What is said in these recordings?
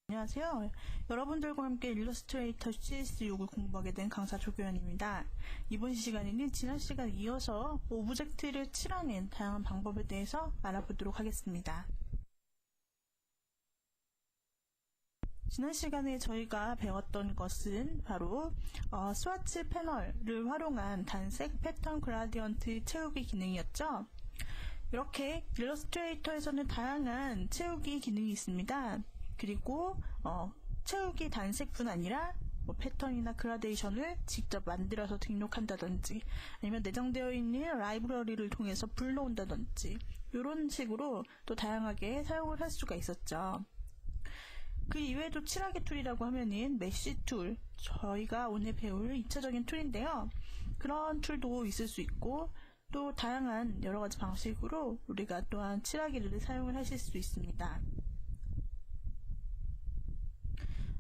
안녕하세요. 여러분들과 함께 일러스트레이터 CS6을 공부하게 된 강사 조교연입니다. 이번 시간에는 지난 시간에 이어서 오브젝트를 칠하는 다양한 방법에 대해서 알아보도록 하겠습니다. 지난 시간에 저희가 배웠던 것은 바로 스와치 패널을 활용한 단색 패턴 그라디언트 채우기 기능이었죠. 이렇게 일러스트레이터에서는 다양한 채우기 기능이 있습니다. 그리고 채우기 단색뿐 아니라 패턴이나 그라데이션을 직접 만들어서 등록한다든지 아니면 내장되어 있는 라이브러리를 통해서 불러온다든지 이런 식으로 또 다양하게 사용을 할 수가 있었죠. 그 이외에도 칠하기 툴이라고 하면은 메쉬 툴, 저희가 오늘 배울 2차적인 툴인데요. 그런 툴도 있을 수 있고 또 다양한 여러가지 방식으로 우리가 또한 칠하기를 사용을 하실 수 있습니다.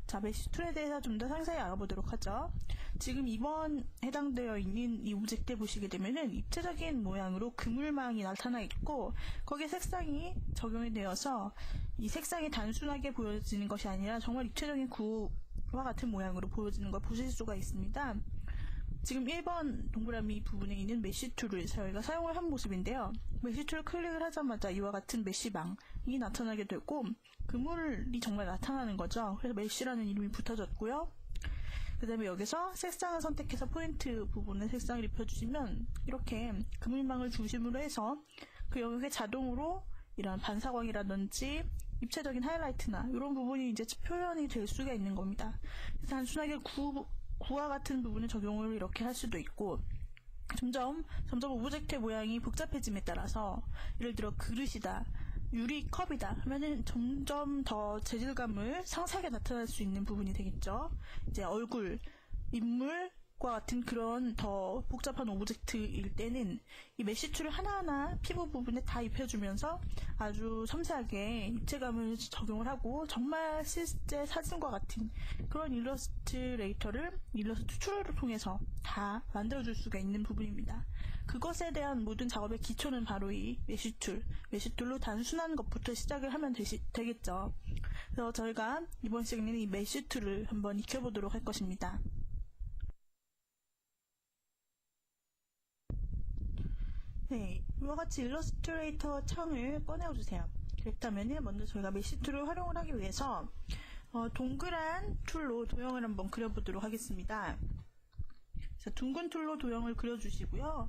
자, 메쉬 툴에 대해서 좀 더 상세히 알아보도록 하죠. 지금 이번 해당되어 있는 이 오브젝트에 보시게 되면은 입체적인 모양으로 그물망이 나타나 있고 거기에 색상이 적용이 되어서 이 색상이 단순하게 보여지는 것이 아니라 정말 입체적인 구와 같은 모양으로 보여지는 걸 보실 수가 있습니다. 지금 1번 동그라미 부분에 있는 메쉬 툴을 저희가 사용을 한 모습인데요. 메쉬 툴을 클릭을 하자마자 이와 같은 메쉬망이 나타나게 되고 그물이 정말 나타나는 거죠. 그래서 메쉬라는 이름이 붙어졌고요. 그 다음에 여기서 색상을 선택해서 포인트 부분에 색상을 입혀주시면 이렇게 그물망을 중심으로 해서 그 영역에 자동으로 이런 반사광이라든지 입체적인 하이라이트나 이런 부분이 이제 표현이 될 수가 있는 겁니다. 단순하게 구와 같은 부분에 적용을 이렇게 할 수도 있고 점점 오브젝트의 모양이 복잡해짐에 따라서 예를 들어 그릇이다, 유리컵이다 하면은 점점 더 재질감을 상세하게 나타낼 수 있는 부분이 되겠죠. 이제 얼굴, 인물과 같은 그런 더 복잡한 오브젝트일 때는 이 메쉬 툴을 하나하나 피부 부분에 다 입혀주면서 아주 섬세하게 입체감을 적용을 하고 정말 실제 사진과 같은 그런 일러스트레이터를 일러스트 툴을 통해서 다 만들어줄 수가 있는 부분입니다. 그것에 대한 모든 작업의 기초는 바로 이 메쉬 툴로 단순한 것부터 시작을 하면 되겠죠. 그래서 저희가 이번 시간에는 이 메쉬 툴을 한번 익혀보도록 할 것입니다. 네, 이와 같이 일러스트레이터 창을 꺼내주세요. 그렇다면 먼저 저희가 메쉬 툴을 활용을 하기 위해서 동그란 툴로 도형을 한번 그려보도록 하겠습니다. 자, 둥근 툴로 도형을 그려주시고요.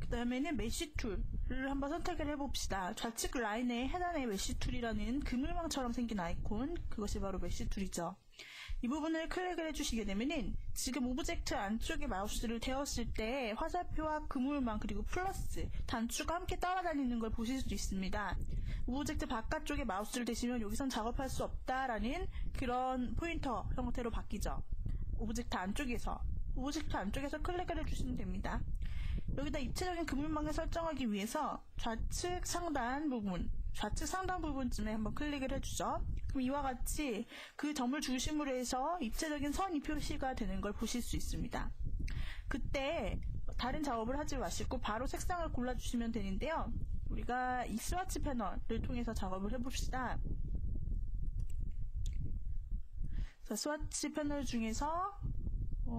그 다음에는 메쉬 툴을 한번 선택을 해봅시다. 좌측 라인에 하단에 메쉬 툴이라는 그물망처럼 생긴 아이콘, 그것이 바로 메쉬 툴이죠. 이 부분을 클릭을 해주시게 되면은 지금 오브젝트 안쪽에 마우스를 대었을 때 화살표와 그물망 그리고 플러스 단추가 함께 따라다니는 걸 보실 수 있습니다. 오브젝트 바깥쪽에 마우스를 대시면 여기선 작업할 수 없다라는 그런 포인터 형태로 바뀌죠. 오브젝트 안쪽에서 클릭을 해주시면 됩니다. 여기다 입체적인 그물망을 설정하기 위해서 좌측 상단 부분쯤에 한번 클릭을 해주죠. 그럼 이와 같이 그 점을 중심으로 해서 입체적인 선이 표시가 되는 걸 보실 수 있습니다. 그때 다른 작업을 하지 마시고 바로 색상을 골라주시면 되는데요. 우리가 이 스와치 패널을 통해서 작업을 해봅시다. 자, 스와치 패널 중에서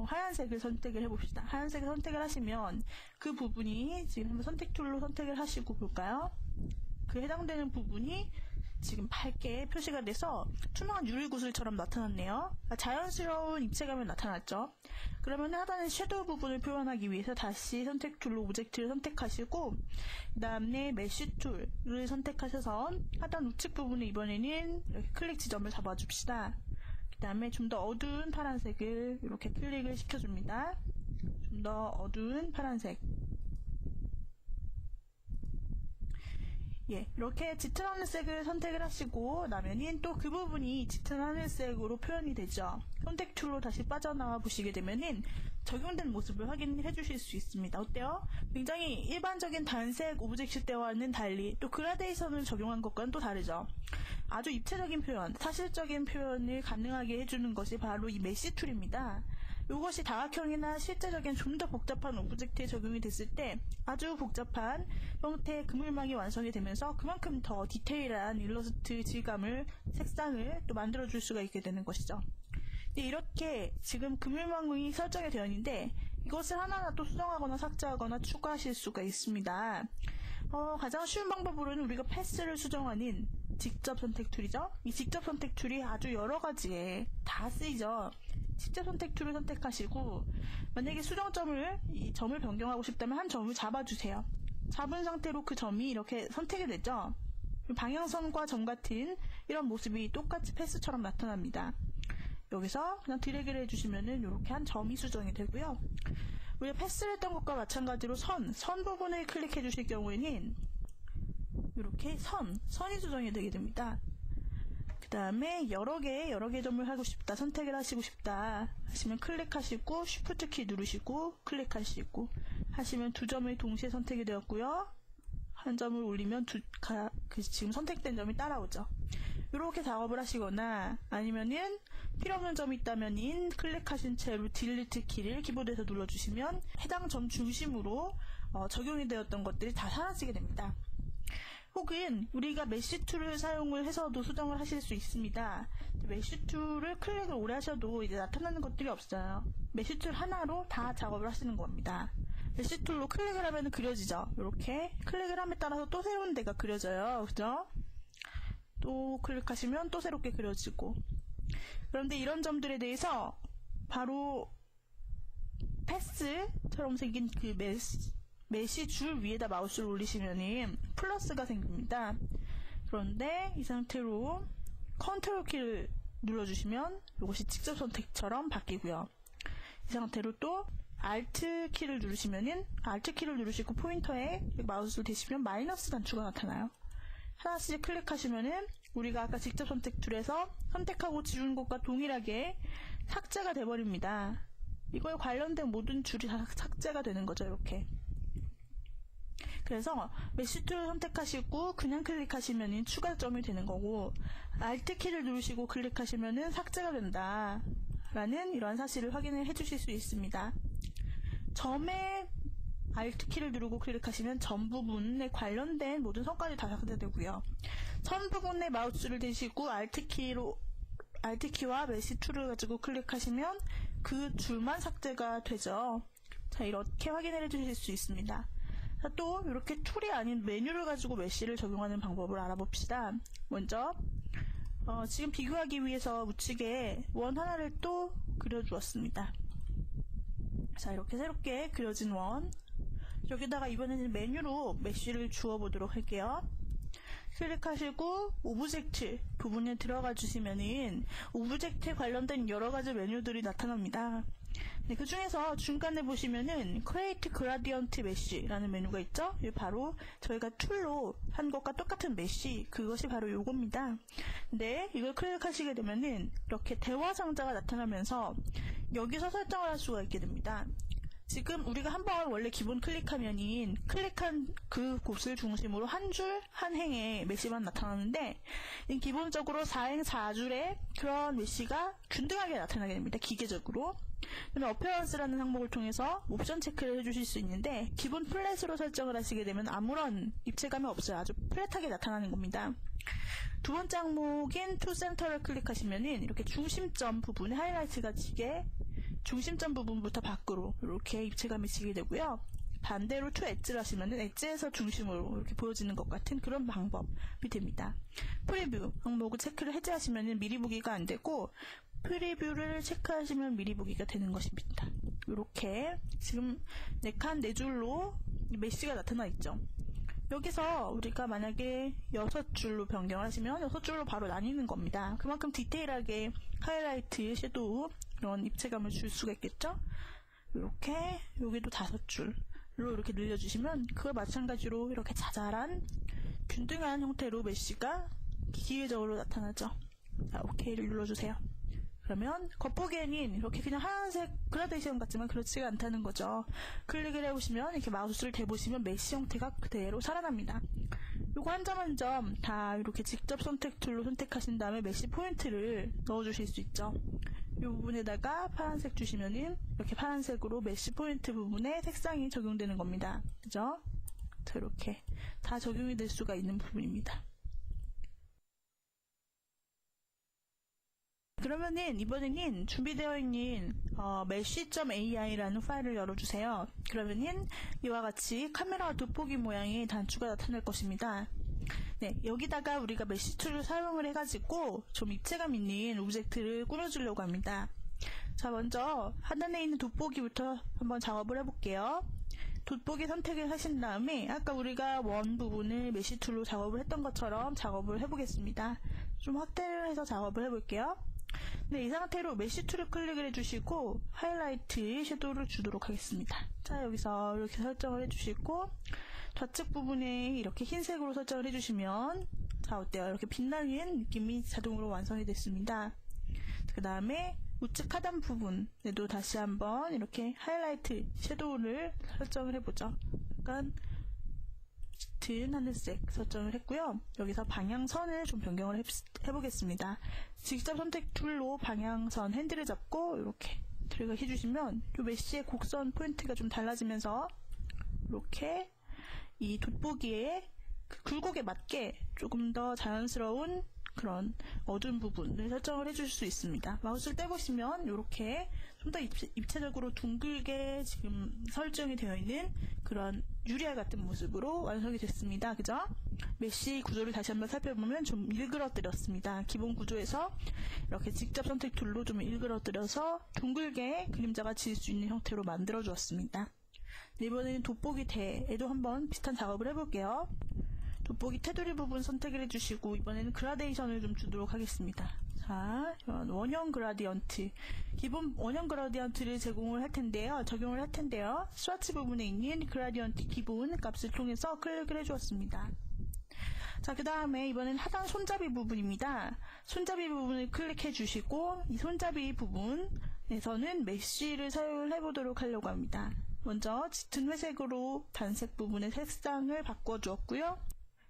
하얀색을 선택을 해봅시다. 하얀색을 선택을 하시면 그 부분이 지금 한번 선택 툴로 선택을 하시고 볼까요? 그 해당되는 부분이 지금 밝게 표시가 돼서 투명한 유리구슬처럼 나타났네요. 자연스러운 입체감이 나타났죠. 그러면 하단의 섀도우 부분을 표현하기 위해서 다시 선택 툴로 오브젝트를 선택하시고 그 다음에 메쉬 툴을 선택하셔서 하단 우측 부분에 이번에는 이렇게 클릭 지점을 잡아줍시다. 그 다음에 좀 더 어두운 파란색을 이렇게 클릭을 시켜줍니다. 좀 더 어두운 파란색. 이렇게 짙은 하늘색을 선택을 하시고 나면은 또 그 부분이 짙은 하늘색으로 표현이 되죠. 선택 툴로 다시 빠져나와 보시게 되면은 적용된 모습을 확인해 주실 수 있습니다. 어때요? 굉장히 일반적인 단색 오브젝트 때와는 달리 또 그라데이션을 적용한 것과는 또 다르죠. 아주 입체적인 표현, 사실적인 표현을 가능하게 해주는 것이 바로 이 메쉬 툴입니다. 이것이 다각형이나 실제적인 좀 더 복잡한 오브젝트에 적용이 됐을 때 아주 복잡한 형태의 그물망이 완성이 되면서 그만큼 더 디테일한 일러스트 질감을, 색상을 또 만들어줄 수가 있게 되는 것이죠. 이렇게 지금 그물망이 설정이 되어 있는데 이것을 하나하나 또 수정하거나 삭제하거나 추가하실 수가 있습니다. 가장 쉬운 방법으로는 우리가 패스를 수정하는 직접 선택 툴이죠. 이 직접 선택 툴이 아주 여러 가지에 다 쓰이죠. 직접 선택 툴을 선택하시고 만약에 수정점을 이 점을 변경하고 싶다면 한 점을 잡아주세요. 잡은 상태로 그 점이 이렇게 선택이 되죠. 방향선과 점 같은 이런 모습이 똑같이 패스처럼 나타납니다. 여기서 그냥 드래그를 해주시면은 이렇게 한 점이 수정이 되고요. 우리가 패스를 했던 것과 마찬가지로 선 부분을 클릭해 주실 경우에는 이렇게 선이 수정이 되게 됩니다. 그 다음에 여러 개 점을 하고 싶다, 선택을 하시고 싶다 하시면 클릭하시고 쉬프트 키 누르시고 클릭하시고 하시면 두 점이 동시에 선택이 되었고요. 한 점을 올리면 지금 선택된 점이 따라오죠. 이렇게 작업을 하시거나 아니면은 필요 없는 점이 있다면 클릭하신 채로 딜리트 키를 키보드에서 눌러주시면 해당 점 중심으로 적용이 되었던 것들이 다 사라지게 됩니다. 혹은 우리가 메쉬 툴을 사용을 해서도 수정을 하실 수 있습니다. 메쉬 툴을 클릭을 오래 하셔도 이제 나타나는 것들이 없어요. 메쉬 툴 하나로 다 작업을 하시는 겁니다. 메쉬 툴로 클릭을 하면 그려지죠. 이렇게 클릭을 함에 따라서 또 새로운 데가 그려져요. 그죠? 또 클릭하시면 또 새롭게 그려지고. 그런데 이런 점들에 대해서 바로 패스처럼 생긴 그 메쉬 줄 위에다 마우스를 올리시면 플러스가 생깁니다. 그런데 이 상태로 컨트롤 키를 눌러주시면 이것이 직접 선택처럼 바뀌고요. 이 상태로 또 Alt 키를 누르시면은 Alt 키를 누르시고 포인터에 마우스를 대시면 마이너스 단추가 나타나요. 하나씩 클릭하시면은 우리가 아까 직접 선택 툴에서 선택하고 지운 것과 동일하게 삭제가 돼버립니다. 이거에 관련된 모든 줄이 다 삭제가 되는 거죠. 이렇게. 그래서 메쉬 툴 선택하시고 그냥 클릭하시면 추가점이 되는 거고 Alt 키를 누르시고 클릭하시면 삭제가 된다 라는 이러한 사실을 확인을 해주실 수 있습니다. 점에 Alt 키를 누르고 클릭하시면 점 부분에 관련된 모든 선까지 다 삭제되고요. 선 부분에 마우스를 대시고 Alt 키와 메쉬 툴을 가지고 클릭하시면 그 줄만 삭제가 되죠. 자, 이렇게 확인을 해주실 수 있습니다. 자, 또 이렇게 툴이 아닌 메뉴를 가지고 메쉬를 적용하는 방법을 알아봅시다. 먼저 지금 비교하기 위해서 우측에 원 하나를 또 그려주었습니다. 자, 이렇게 새롭게 그려진 원, 여기다가 이번에는 메뉴로 메쉬를 주어보도록 할게요. 클릭하시고 오브젝트 부분에 들어가 주시면은 오브젝트에 관련된 여러가지 메뉴들이 나타납니다. 네, 그 중에서 중간에 보시면은 Create Gradient Mesh라는 메뉴가 있죠. 이게 바로 저희가 툴로 한 것과 똑같은 메쉬, 그것이 바로 요겁니다. 네, 이걸 클릭하시게 되면은 이렇게 대화 상자가 나타나면서 여기서 설정을 할 수가 있게 됩니다. 지금 우리가 한번 원래 기본 클릭하면은 클릭한 그 곳을 중심으로 한 줄, 한 행의 메쉬만 나타나는데 기본적으로 4행 4줄의 그런 메쉬가 균등하게 나타나게 됩니다. 기계적으로. 그다음에 어페어런스라는 항목을 통해서 옵션 체크를 해주실 수 있는데 기본 플랫으로 설정을 하시게 되면 아무런 입체감이 없어요. 아주 플랫하게 나타나는 겁니다. 두 번째 항목인 To Center를 클릭하시면은 이렇게 중심점 부분에 하이라이트가 지게 중심점 부분부터 밖으로 이렇게 입체감이 지게 되고요. 반대로 To Edge를 하시면은 엣지에서 중심으로 이렇게 보여지는 것 같은 그런 방법이 됩니다. 프리뷰 항목을 체크를 해제하시면은 미리 보기가 안 되고 프리뷰를 체크하시면 미리 보기가 되는 것입니다. 이렇게 지금 4칸 4줄로 메쉬가 나타나 있죠. 여기서 우리가 만약에 6줄로 변경을 하시면 6줄로 바로 나뉘는 겁니다. 그만큼 디테일하게 하이라이트, 섀도우 이런 입체감을 줄 수가 있겠죠. 이렇게 여기도 5줄로 이렇게 늘려주시면 그걸 마찬가지로 이렇게 자잘한 균등한 형태로 메쉬가 기계적으로 나타나죠. 자, OK를 눌러주세요. 그러면 겉보기에는 이렇게 그냥 하얀색 그라데이션 같지만 그렇지가 않다는 거죠. 클릭을 해보시면 이렇게 마우스를 대보시면 메쉬 형태가 그대로 살아납니다. 요거 한 점 한 점 다 이렇게 직접 선택 툴로 선택하신 다음에 메쉬 포인트를 넣어주실 수 있죠. 이 부분에다가 파란색 주시면은 이렇게 파란색으로 메쉬 포인트 부분에 색상이 적용되는 겁니다. 그죠? 자, 이렇게 다 적용이 될 수가 있는 부분입니다. 그러면은 이번에는 준비되어 있는 mesh.ai라는 파일을 열어주세요. 그러면은 이와 같이 카메라 돋보기 모양의 단추가 나타날 것입니다. 네, 여기다가 우리가 메쉬 툴을 사용을 해가지고 좀 입체감 있는 오브젝트를 꾸며주려고 합니다. 자, 먼저 하단에 있는 돋보기부터 한번 작업을 해볼게요. 돋보기 선택을 하신 다음에 아까 우리가 원 부분을 메쉬 툴로 작업을 했던 것처럼 작업을 해보겠습니다. 좀 확대를 해서 작업을 해볼게요. 네, 이 상태로 메쉬 툴을 클릭을 해주시고 하이라이트 섀도우를 주도록 하겠습니다. 자, 여기서 이렇게 설정을 해주시고 좌측 부분에 이렇게 흰색으로 설정을 해주시면 자, 어때요? 이렇게 빛나는 느낌이 자동으로 완성이 됐습니다. 그 다음에 우측 하단 부분에도 다시 한번 이렇게 하이라이트 섀도우를 설정을 해보죠. 약간 짙은 하늘색 설정을 했고요. 여기서 방향선을 좀 변경을 해보겠습니다. 직접 선택 툴로 방향선 핸들을 잡고 이렇게 드래그 해주시면 이 메쉬의 곡선 포인트가 좀 달라지면서 이렇게 이 돋보기에 그 굴곡에 맞게 조금 더 자연스러운 그런 어두운 부분을 설정을 해줄 수 있습니다. 마우스를 떼보시면 이렇게 좀 더 입체적으로 둥글게 지금 설정이 되어 있는 그런 유리알 같은 모습으로 완성이 됐습니다. 그죠? 메쉬 구조를 다시 한번 살펴보면 좀 일그러뜨렸습니다. 기본 구조에서 이렇게 직접 선택 툴로 좀 일그러뜨려서 둥글게 그림자가 지을 수 있는 형태로 만들어 주었습니다. 네, 이번에는 돋보기 대에도 한번 비슷한 작업을 해볼게요. 돋보기 테두리 부분 선택을 해주시고 이번에는 그라데이션을 좀 주도록 하겠습니다. 자, 원형 그라디언트, 기본 원형 그라디언트를 적용을 할 텐데요. 스와치 부분에 있는 그라디언트 기본 값을 통해서 클릭을 해주었습니다. 자, 그 다음에 이번엔 하단 손잡이 부분입니다. 손잡이 부분을 클릭해 주시고 이 손잡이 부분에서는 메쉬를 사용을 해보도록 하려고 합니다. 먼저 짙은 회색으로 단색 부분의 색상을 바꿔주었고요.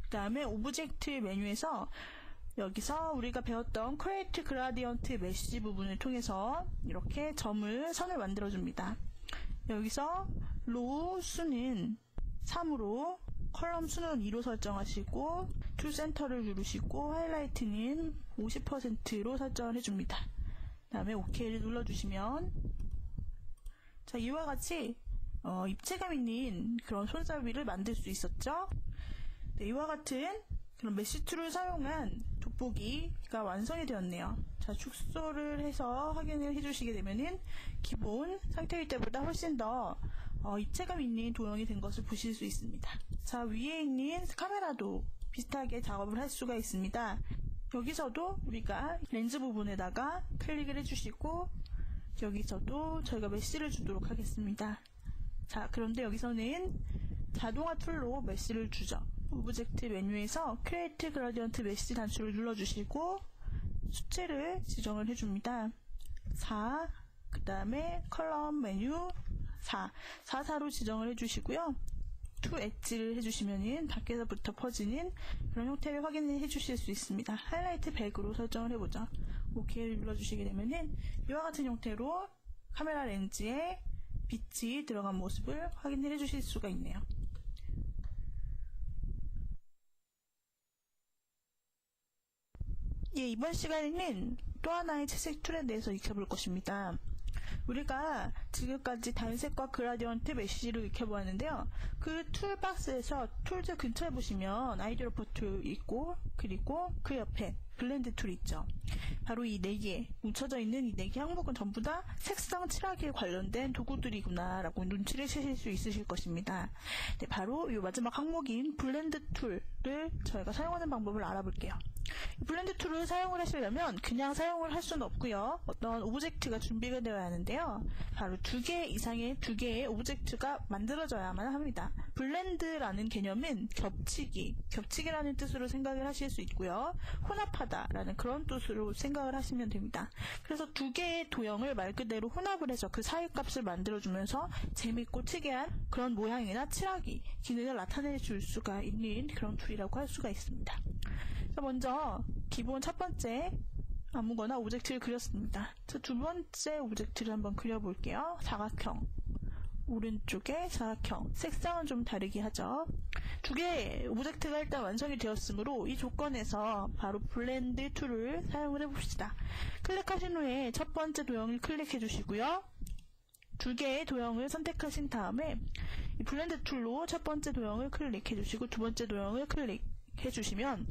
그 다음에 오브젝트 메뉴에서 여기서 우리가 배웠던 Create Gradient Mesh 부분을 통해서 이렇게 선을 만들어줍니다. 여기서 로우 수는 3으로 컬럼 수는 2로 설정하시고 툴 센터를 누르시고 하이라이트는 50%로 설정을 해줍니다. 그 다음에 OK를 눌러주시면 자, 이와 같이 입체감 있는 그런 손잡이를 만들 수 있었죠. 네, 이와 같은 그런 메쉬 툴을 사용한 돋보기가 완성이 되었네요. 자, 축소를 해서 확인을 해주시게 되면은 기본 상태일 때보다 훨씬 더 입체감 있는 도형이 된 것을 보실 수 있습니다. 자, 위에 있는 카메라도 비슷하게 작업을 할 수가 있습니다. 여기서도 우리가 렌즈 부분에다가 클릭을 해주시고 여기서도 저희가 메쉬를 주도록 하겠습니다. 자, 그런데 여기서는 자동화 툴로 메쉬를 주죠. 오브젝트 메뉴에서 Create Gradient Mesh 단추를 눌러주시고 수치를 지정을 해줍니다. 4, 그 다음에 컬럼 메뉴 4로 지정을 해주시고요. To 엣지를 해주시면은 밖에서부터 퍼지는 그런 형태를 확인해 주실 수 있습니다. 하이라이트 100으로 설정을 해보죠. OK를 눌러주시게 되면은 이와 같은 형태로 카메라 렌즈에 빛이 들어간 모습을 확인해 주실 수가 있네요. 예, 이번 시간에는 또 하나의 채색 툴에 대해서 익혀볼 것입니다. 우리가 지금까지 단색과 그라디언트 메쉬를 익혀보았는데요. 그 툴박스에서 툴즈 근처에 보시면 아이디어로퍼 툴 있고 그리고 그 옆에 블렌드 툴이 있죠. 바로 이 4개 뭉쳐져 있는 이 4개 항목은 전부 다 색상 칠하기에 관련된 도구들이구나 라고 눈치를 채실 수 있으실 것입니다. 네, 바로 이 마지막 항목인 블렌드 툴을 저희가 사용하는 방법을 알아볼게요. 블렌드 툴을 사용을 하시려면 그냥 사용을 할 수는 없고요. 어떤 오브젝트가 준비가 되어야 하는데요. 바로 2개 이상의 2개의 오브젝트가 만들어져야만 합니다. 블렌드라는 개념은 겹치기라는 뜻으로 생각을 하실 수 있고요. 혼합하다라는 그런 뜻으로 생각을 하시면 됩니다. 그래서 2개의 도형을 말 그대로 혼합을 해서 그 사이 값을 만들어주면서 재밌고 특이한 그런 모양이나 칠하기 기능을 나타내 줄 수가 있는 그런 툴이라고 할 수가 있습니다. 먼저 기본 첫 번째 아무거나 오브젝트를 그렸습니다. 자, 두 번째 오브젝트를 한번 그려볼게요. 사각형. 오른쪽에 사각형. 색상은 좀 다르게 하죠. 두 개의 오브젝트가 일단 완성이 되었으므로 이 조건에서 바로 블렌드 툴을 사용을 해봅시다. 클릭하신 후에 첫 번째 도형을 클릭해 주시고요. 두 개의 도형을 선택하신 다음에 이 블렌드 툴로 첫 번째 도형을 클릭해 주시고 두 번째 도형을 클릭해 주시면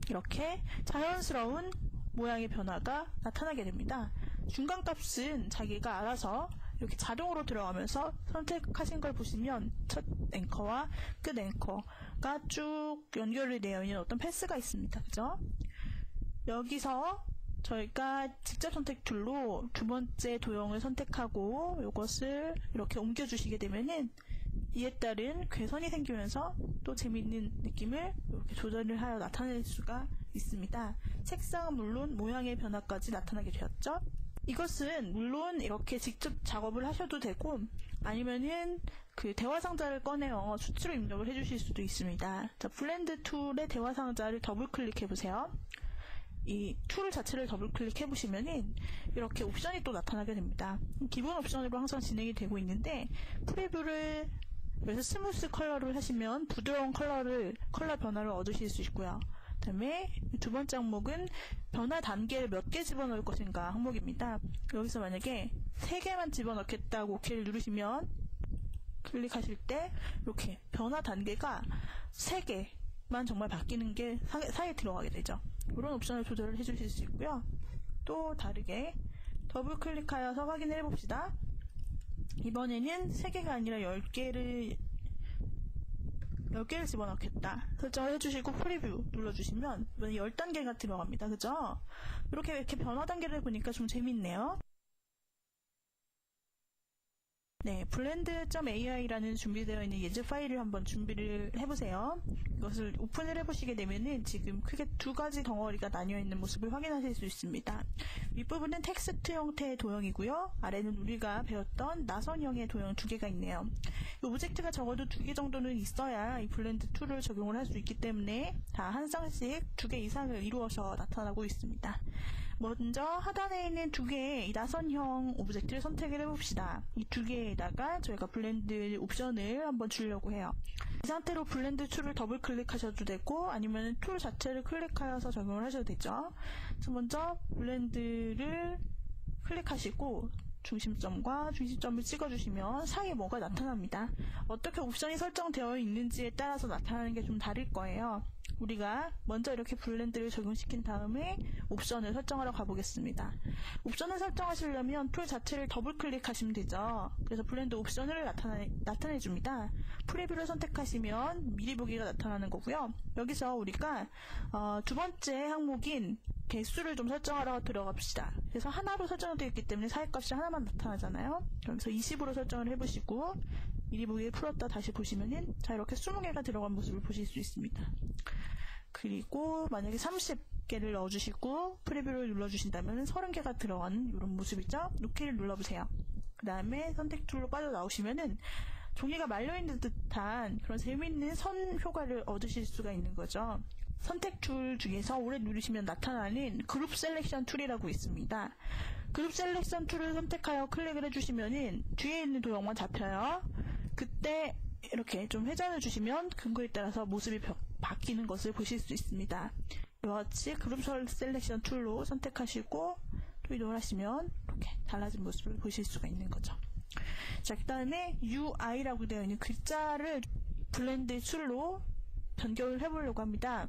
이렇게 자연스러운 모양의 변화가 나타나게 됩니다. 중간값은 자기가 알아서 이렇게 자동으로 들어가면서 선택하신 걸 보시면 첫 앵커와 끝 앵커가 쭉 연결이 되어 있는 어떤 패스가 있습니다. 그죠? 여기서 저희가 직접 선택 툴로 두 번째 도형을 선택하고 이것을 이렇게 옮겨주시게 되면은 이에 따른 괴선이 생기면서 또 재미있는 느낌을 이렇게 조절을 하여 나타낼 수가 있습니다. 색상은 물론 모양의 변화까지 나타나게 되었죠. 이것은 물론 이렇게 직접 작업을 하셔도 되고 아니면은 그 대화 상자를 꺼내어 수치로 입력을 해주실 수도 있습니다. 자, 블렌드 툴의 대화 상자를 더블 클릭해 보세요. 이 툴 자체를 더블 클릭해 보시면은 이렇게 옵션이 또 나타나게 됩니다. 기본 옵션으로 항상 진행이 되고 있는데 프리뷰를 그래서 스무스 컬러를 하시면 부드러운 컬러 변화를 얻으실 수 있고요. 그 다음에 두 번째 항목은 변화 단계를 몇 개 집어넣을 것인가 항목입니다. 여기서 만약에 3개만 집어넣겠다고 OK를 누르시면 클릭하실 때 이렇게 변화 단계가 3개만 정말 바뀌는 게 사이에 들어가게 되죠. 이런 옵션을 조절을 해주실 수 있고요. 또 다르게 더블 클릭하여서 확인을 해봅시다. 이번에는 3개가 아니라 10개를 집어넣겠다 설정을 해주시고 프리뷰 눌러주시면 10단계가 들어갑니다. 그죠? 이렇게 변화 단계를 보니까 좀 재밌네요. 네, blend.ai라는 준비되어 있는 예제 파일을 한번 준비를 해보세요. 이것을 오픈을 해보시게 되면은 지금 크게 두 가지 덩어리가 나뉘어 있는 모습을 확인하실 수 있습니다. 윗부분은 텍스트 형태의 도형이고요. 아래는 우리가 배웠던 나선형의 도형 2개가 있네요. 이 오브젝트가 적어도 2개 정도는 있어야 이 블렌드 툴을 적용을 할 수 있기 때문에 다 한 쌍씩 2개 이상을 이루어서 나타나고 있습니다. 먼저 하단에 있는 2개의 나선형 오브젝트를 선택을 해봅시다. 이 2개에다가 저희가 블렌드 옵션을 한번 주려고 해요. 이 상태로 블렌드 툴을 더블 클릭하셔도 되고 아니면 툴 자체를 클릭하여서 적용을 하셔도 되죠. 그래서 먼저 블렌드를 클릭하시고 중심점과 중심점을 찍어주시면 사이에 뭐가 나타납니다. 어떻게 옵션이 설정되어 있는지에 따라서 나타나는 게 좀 다를 거예요. 우리가 먼저 이렇게 블렌드를 적용시킨 다음에 옵션을 설정하러 가보겠습니다. 옵션을 설정하시려면 툴 자체를 더블 클릭하시면 되죠. 그래서 블렌드 옵션을 나타내줍니다. 프리뷰를 선택하시면 미리 보기가 나타나는 거고요. 여기서 우리가 두 번째 항목인 개수를 좀 설정하러 들어갑시다. 그래서 하나로 설정되어 있기 때문에 사이값이 하나만 나타나잖아요. 그래서 20으로 설정을 해보시고 미리 보기를 풀었다 다시 보시면은 자 이렇게 20개가 들어간 모습을 보실 수 있습니다. 그리고 만약에 30개를 넣어주시고 프리뷰를 눌러주신다면 30개가 들어간 이런 모습이죠. OK를 눌러보세요. 그 다음에 선택 툴로 빠져나오시면은 종이가 말려있는 듯한 그런 재미있는 선 효과를 얻으실 수가 있는 거죠. 선택 툴 중에서 오래 누르시면 나타나는 그룹 셀렉션 툴이라고 있습니다. 그룹 셀렉션 툴을 선택하여 클릭을 해주시면은 뒤에 있는 도형만 잡혀요. 그때 이렇게 좀 회전해 주시면 근거에 따라서 모습이 바뀌는 것을 보실 수 있습니다. 이와 같이 그룹 셀렉션 툴로 선택하시고 또 이동을 하시면 이렇게 달라진 모습을 보실 수가 있는 거죠. 자, 그 다음에 UI라고 되어 있는 글자를 블렌드 툴로 변경을 해보려고 합니다.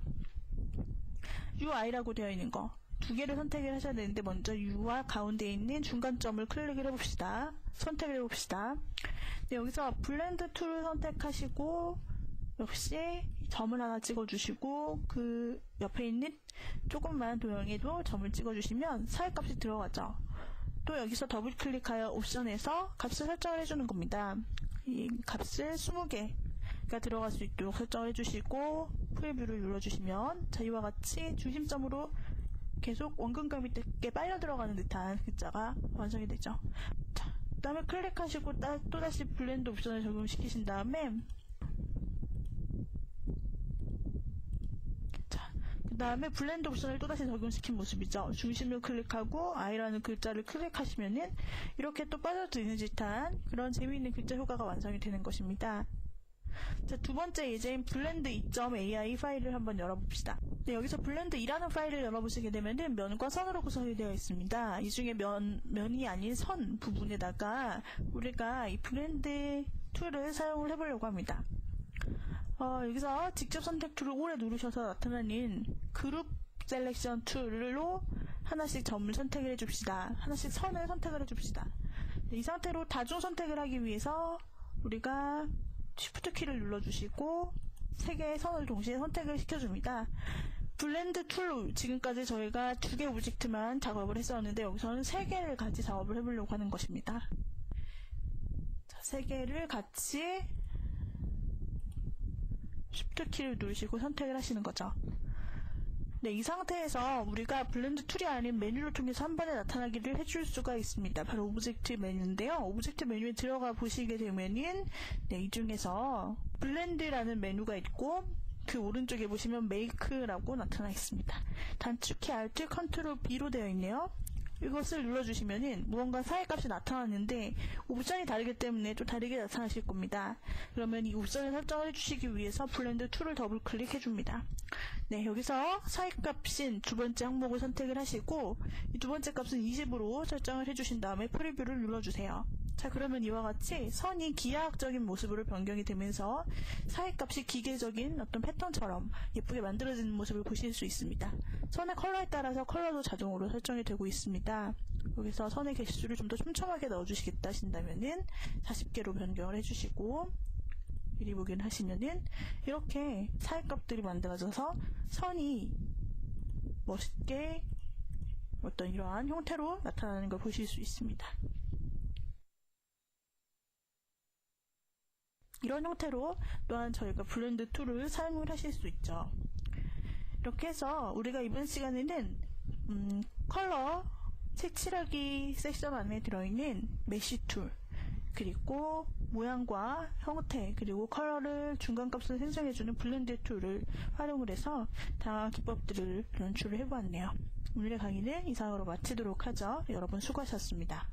UI라고 되어 있는 거 2개를 선택을 하셔야 되는데 먼저 U와 가운데 있는 중간점을 클릭을 해봅시다. 선택을 해봅시다. 네, 여기서 블렌드 툴을 선택하시고 역시 점을 하나 찍어주시고 그 옆에 있는 조그만 도형에도 점을 찍어주시면 사이값이 들어가죠. 또 여기서 더블 클릭하여 옵션에서 값을 설정을 해주는 겁니다. 이 값을 20개가 들어갈 수 있도록 설정을 해주시고 프리뷰를 눌러주시면 자 이와 같이 중심점으로 계속 원근감 있게 빨려 들어가는 듯한 글자가 완성이 되죠. 자, 그 다음에 클릭하시고 또다시 블렌드 옵션을 적용시키신 다음에 그 다음에 블렌드 옵션을 또다시 적용시킨 모습이죠. 중심을 클릭하고 I라는 글자를 클릭하시면은 이렇게 또 빠져드는 듯한 그런 재미있는 글자 효과가 완성이 되는 것입니다. 자, 두 번째 예제인 blend2.ai 파일을 한번 열어봅시다. 네, 여기서 blend2라는 파일을 열어보시게 되면은 면과 선으로 구성이 되어 있습니다. 이 중에 면이 아닌 선 부분에다가 우리가 이 블렌드 툴을 사용을 해보려고 합니다. 여기서 직접 선택 툴을 오래 누르셔서 나타나는 그룹 셀렉션 툴로 하나씩 점을 선택을 해줍시다. 하나씩 선을 선택을 해줍시다. 네, 이 상태로 다중 선택을 하기 위해서 우리가 Shift 키를 눌러주시고 3개의 선을 동시에 선택을 시켜줍니다. 블렌드 툴로 지금까지 저희가 2개 오브젝트만 작업을 했었는데 여기서는 3개를 같이 작업을 해보려고 하는 것입니다. 자, 3개를 같이 Shift 키를 누르시고 선택을 하시는 거죠. 네, 이 상태에서 우리가 블렌드 툴이 아닌 메뉴를 통해서 한 번에 나타나기를 해줄 수가 있습니다. 바로 오브젝트 메뉴인데요. 오브젝트 메뉴에 들어가 보시게 되면은 이 중에서 블렌드라는 메뉴가 있고 그 오른쪽에 보시면 메이크라고 나타나 있습니다. 단축키 Alt Ctrl B로 되어 있네요. 이것을 눌러주시면은 무언가 사이값이 나타나는데 옵션이 다르기 때문에 또 다르게 나타나실 겁니다. 그러면 이 옵션을 설정을 해주시기 위해서 블렌드 툴을 더블 클릭해줍니다. 네, 여기서 사이값인 두 번째 항목을 선택을 하시고 이 두 번째 값은 20으로 설정을 해주신 다음에 프리뷰를 눌러주세요. 자, 그러면 이와 같이 선이 기하학적인 모습으로 변경이 되면서 사이값이 기계적인 어떤 패턴처럼 예쁘게 만들어지는 모습을 보실 수 있습니다. 선의 컬러에 따라서 컬러도 자동으로 설정이 되고 있습니다. 여기서 선의 개수를 좀 더 촘촘하게 넣어주시겠다 하신다면은 40개로 변경을 해주시고 미리 보기를 하시면은 이렇게 사이값들이 만들어져서 선이 멋있게 어떤 이러한 형태로 나타나는 걸 보실 수 있습니다. 이런 형태로 또한 저희가 블렌드 툴을 사용을 하실 수 있죠. 이렇게 해서 우리가 이번 시간에는 컬러 색칠하기 섹션 안에 들어있는 메쉬 툴, 그리고 모양과 형태, 그리고 컬러를 중간값을 생성해주는 블렌드 툴을 활용을 해서 다양한 기법들을 연출을 해보았네요. 오늘의 강의는 이상으로 마치도록 하죠. 여러분 수고하셨습니다.